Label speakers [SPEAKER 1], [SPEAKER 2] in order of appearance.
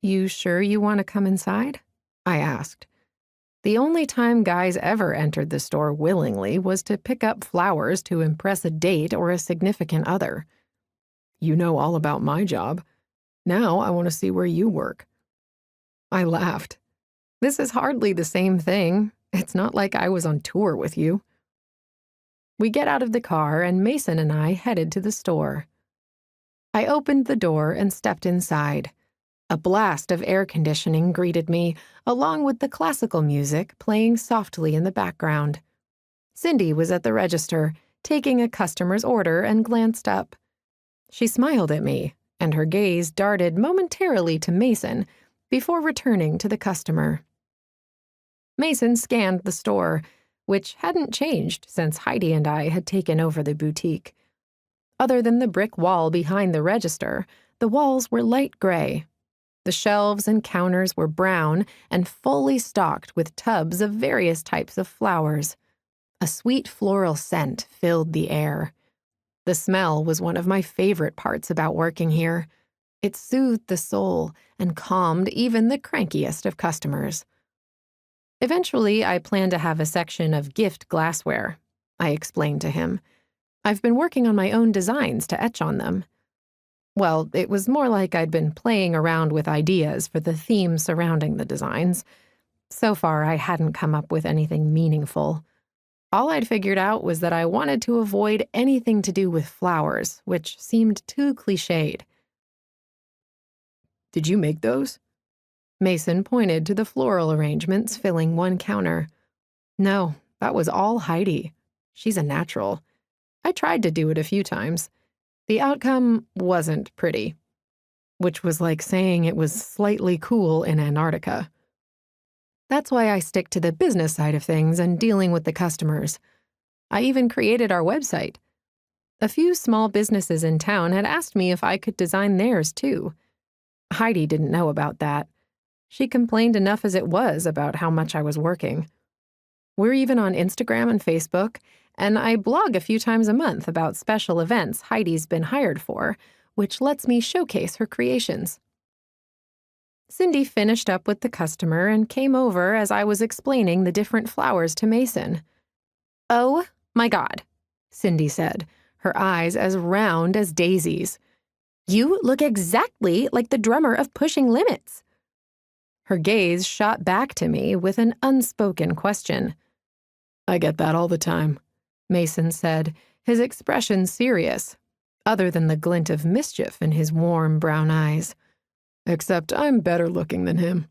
[SPEAKER 1] You sure you want to come inside? I asked. The only time guys ever entered the store willingly was to pick up flowers to impress a date or a significant other. You know all about my job. Now I want to see where you work. I laughed. This is hardly the same thing. It's not like I was on tour with you. We get out of the car and Mason and I headed to the store. I opened the door and stepped inside. A blast of air conditioning greeted me, along with the classical music playing softly in the background. Cindy was at the register, taking a customer's order, and glanced up. She smiled at me, and her gaze darted momentarily to Mason before returning to the customer. Mason scanned the store, which hadn't changed since Heidi and I had taken over the boutique. Other than the brick wall behind the register, the walls were light gray. The shelves and counters were brown and fully stocked with tubs of various types of flowers. A sweet floral scent filled the air. The smell was one of my favorite parts about working here. It soothed the soul and calmed even the crankiest of customers. Eventually, I plan to have a section of gift glassware, I explained to him. I've been working on my own designs to etch on them. Well, it was more like I'd been playing around with ideas for the themes surrounding the designs. So far, I hadn't come up with anything meaningful. All I'd figured out was that I wanted to avoid anything to do with flowers, which seemed too cliched. Did you make those? Mason pointed to the floral arrangements filling one counter. No, that was all Heidi. She's a natural. I tried to do it a few times. The outcome wasn't pretty, which was like saying it was slightly cool in Antarctica. That's why I stick to the business side of things and dealing with the customers. I even created our website. A few small businesses in town had asked me if I could design theirs too. Heidi didn't know about that. She complained enough as it was about how much I was working. We're even on Instagram and Facebook, and I blog a few times a month about special events Heidi's been hired for, which lets me showcase her creations. Cindy finished up with the customer and came over as I was explaining the different flowers to Mason. "Oh, my God," Cindy said, her eyes as round as daisies. "You look exactly like the drummer of Pushing Limits." Her gaze shot back to me with an unspoken question. "I get that all the time," Mason said, his expression serious, other than the glint of mischief in his warm brown eyes. "Except I'm better looking than him."